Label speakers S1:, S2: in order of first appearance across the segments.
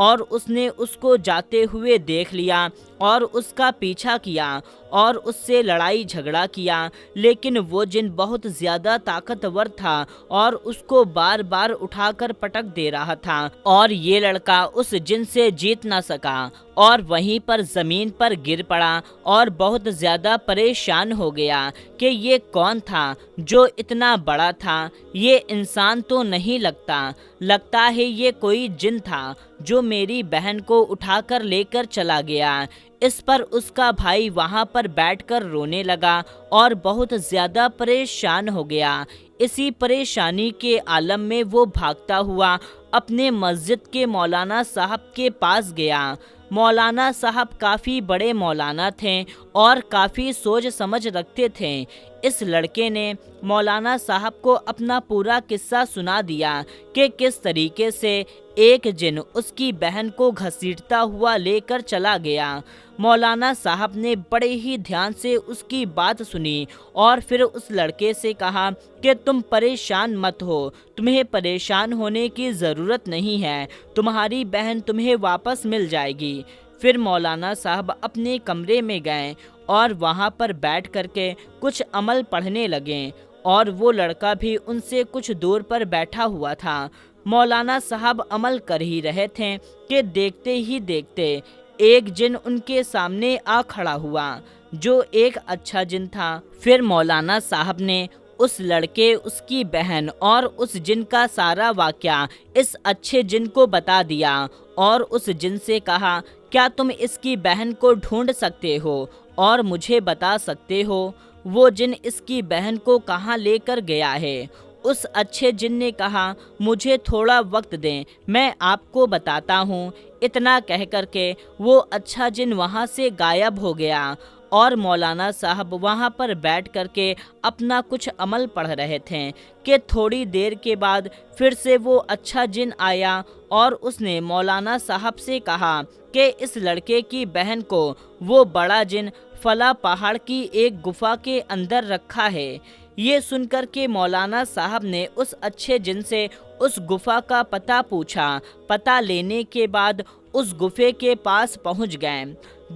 S1: اور اس نے اس کو جاتے ہوئے دیکھ لیا اور اس کا پیچھا کیا اور اس سے لڑائی جھگڑا کیا، لیکن وہ جن بہت زیادہ طاقتور تھا اور اس کو بار بار اٹھا کر پٹک دے رہا تھا، اور یہ لڑکا اس جن سے جیت نہ سکا اور وہیں پر زمین پر گر پڑا اور بہت زیادہ پریشان ہو گیا کہ یہ کون تھا جو اتنا بڑا تھا، یہ انسان تو نہیں لگتا ہے یہ کوئی جن تھا جو میری بہن کو اٹھا کر لے کر چلا گیا۔ اس پر اس کا بھائی وہاں پر بیٹھ کر رونے لگا اور بہت زیادہ پریشان ہو گیا۔ اسی پریشانی کے عالم میں وہ بھاگتا ہوا اپنے مسجد کے مولانا صاحب کے پاس گیا۔ مولانا صاحب کافی بڑے مولانا تھے اور کافی سوچ سمجھ رکھتے تھے۔ اس لڑکے نے مولانا صاحب کو اپنا پورا قصہ سنا دیا کہ کس طریقے سے ایک جن اس کی بہن کو گھسیٹتا ہوا لے کر چلا گیا۔ مولانا صاحب نے بڑے ہی دھیان سے اس کی بات سنی اور پھر اس لڑکے سے کہا کہ تم پریشان مت ہو، تمہیں پریشان ہونے کی ضرورت نہیں ہے، تمہاری بہن تمہیں واپس مل جائے گی۔ پھر مولانا صاحب اپنے کمرے میں گئے اور وہاں پر بیٹھ کر کے کچھ عمل پڑھنے لگے، اور وہ لڑکا بھی ان سے کچھ دور پر بیٹھا ہوا تھا۔ مولانا صاحب عمل کر ہی رہے تھے کہ دیکھتے ہی دیکھتے ایک جن ان کے سامنے آ کھڑا ہوا جو ایک اچھا جن تھا۔ پھر مولانا صاحب نے اس لڑکے، اس کی بہن اور اس جن کا سارا واقعہ اس اچھے جن کو بتا دیا اور اس جن سے کہا، کیا تم اس کی بہن کو ڈھونڈ سکتے ہو اور مجھے بتا سکتے ہو وہ جن اس کی بہن کو کہاں لے کر گیا ہے؟ اس اچھے جن نے کہا، مجھے تھوڑا وقت دیں، میں آپ کو بتاتا ہوں۔ اتنا کہہ کر کے وہ اچھا جن وہاں سے غائب ہو گیا، اور مولانا صاحب وہاں پر بیٹھ کر کے اپنا کچھ عمل پڑھ رہے تھے کہ تھوڑی دیر کے بعد پھر سے وہ اچھا جن آیا اور اس نے مولانا صاحب سے کہا کہ اس لڑکے کی بہن کو وہ بڑا جن فلاں پہاڑ کی ایک گفا کے اندر رکھا ہے۔ یہ سن کر کے مولانا صاحب نے اس اچھے جن سے اس گفا کا پتہ پوچھا۔ پتہ لینے کے بعد اس گفے کے پاس پہنچ گئے۔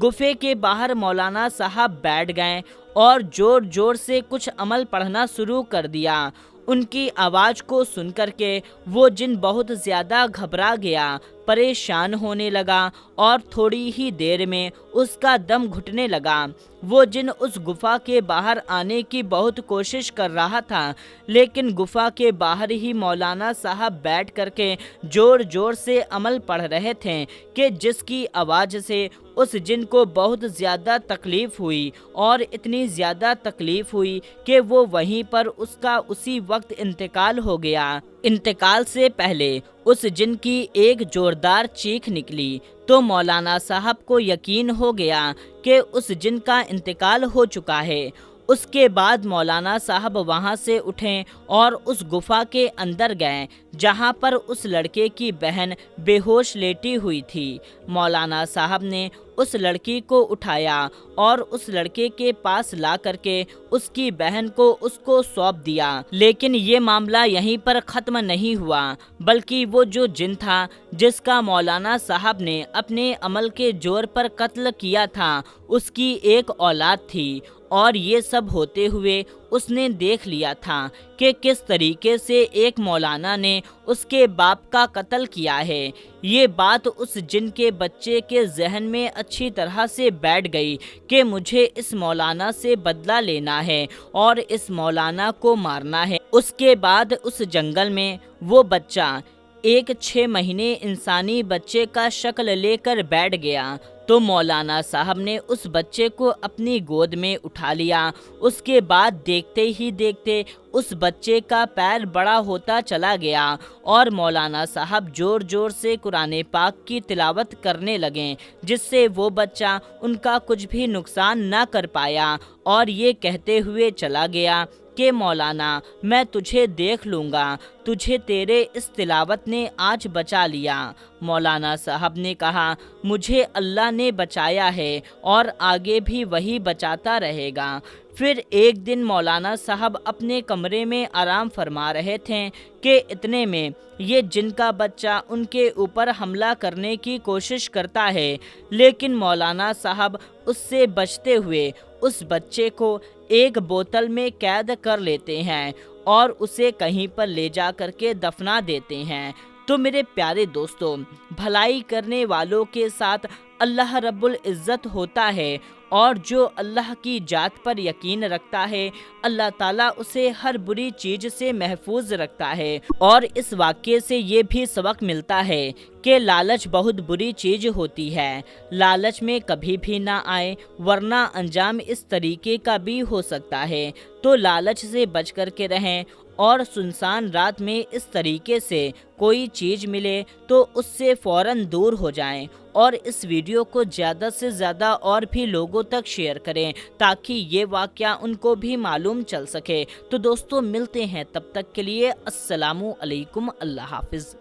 S1: گفے کے باہر مولانا صاحب بیٹھ گئے اور زور زور سے کچھ عمل پڑھنا شروع کر دیا۔ ان کی آواز کو سن کر کے وہ جن بہت زیادہ گھبرا گیا، پریشان ہونے لگا اور تھوڑی ہی دیر میں اس کا دم گھٹنے لگا۔ وہ جن اس گفا کے باہر آنے کی بہت کوشش کر رہا تھا، لیکن گفا کے باہر ہی مولانا صاحب بیٹھ کر کے زور زور سے عمل پڑھ رہے تھے کہ جس کی آواز سے اس جن کو بہت زیادہ تکلیف ہوئی، اور اتنی زیادہ تکلیف ہوئی کہ وہ وہیں پر اس کا اسی وقت انتقال ہو گیا۔ انتقال سے پہلے اس جن کی ایک زوردار چیخ نکلی تو مولانا صاحب کو یقین ہو گیا کہ اس جن کا انتقال ہو چکا ہے۔ اس کے بعد مولانا صاحب وہاں سے اٹھے اور اس گفا کے اندر گئے جہاں پر اس لڑکے کی بہن بے ہوش لیٹی ہوئی تھی۔ مولانا صاحب نے اس لڑکی کو اٹھایا اور اس لڑکے کے پاس لا کر کے اس کی بہن کو اس کو سونپ دیا۔ لیکن یہ معاملہ یہیں پر ختم نہیں ہوا، بلکہ وہ جو جن تھا جس کا مولانا صاحب نے اپنے عمل کے زور پر قتل کیا تھا، اس کی ایک اولاد تھی، اور یہ سب ہوتے ہوئے اس نے دیکھ لیا تھا کہ کس طریقے سے ایک مولانا نے اس کے باپ کا قتل کیا ہے۔ یہ بات اس جن کے بچے کے ذہن میں اچھی طرح سے بیٹھ گئی کہ مجھے اس مولانا سے بدلہ لینا ہے اور اس مولانا کو مارنا ہے۔ اس کے بعد اس جنگل میں وہ بچہ ایک 6 مہینے انسانی بچے کا شکل لے کر بیٹھ گیا تو مولانا صاحب نے اس بچے کو اپنی گود میں اٹھا لیا۔ اس کے بعد دیکھتے ہی دیکھتے اس بچے کا پیر بڑا ہوتا چلا گیا اور مولانا صاحب زور زور سے قرآن پاک کی تلاوت کرنے لگے، جس سے وہ بچہ ان کا کچھ بھی نقصان نہ کر پایا، اور یہ کہتے ہوئے چلا گیا کہ مولانا میں تجھے دیکھ لوں گا، تجھے تیرے اس تلاوت نے آج بچا لیا۔ مولانا صاحب نے کہا، مجھے اللہ نے بچایا ہے اور آگے بھی وہی بچاتا رہے گا۔ پھر ایک دن مولانا صاحب اپنے کمرے میں آرام فرما رہے تھے کہ اتنے میں یہ جن کا بچہ ان کے اوپر حملہ کرنے کی کوشش کرتا ہے، لیکن مولانا صاحب اس سے بچتے ہوئے اس بچے کو ایک بوتل میں قید کر لیتے ہیں اور اسے کہیں پر لے جا کر کے دفنا دیتے ہیں۔ تو میرے پیارے دوستو، بھلائی کرنے والوں کے ساتھ اللہ رب العزت ہوتا ہے، اور جو اللہ کی ذات پر یقین رکھتا ہے اللہ تعالیٰ اسے ہر بری چیز سے محفوظ رکھتا ہے۔ اور اس واقعے سے یہ بھی سبق ملتا ہے کہ لالچ بہت بری چیز ہوتی ہے، لالچ میں کبھی بھی نہ آئے، ورنہ انجام اس طریقے کا بھی ہو سکتا ہے۔ تو لالچ سے بچ کر کے رہیں، اور سنسان رات میں اس طریقے سے کوئی چیز ملے تو اس سے فوراً دور ہو جائیں، اور اس ویڈیو کو زیادہ سے زیادہ اور بھی لوگوں تک شیئر کریں تاکہ یہ واقعہ ان کو بھی معلوم چل سکے۔ تو دوستو ملتے ہیں، تب تک کے لیے السلام علیکم، اللہ حافظ۔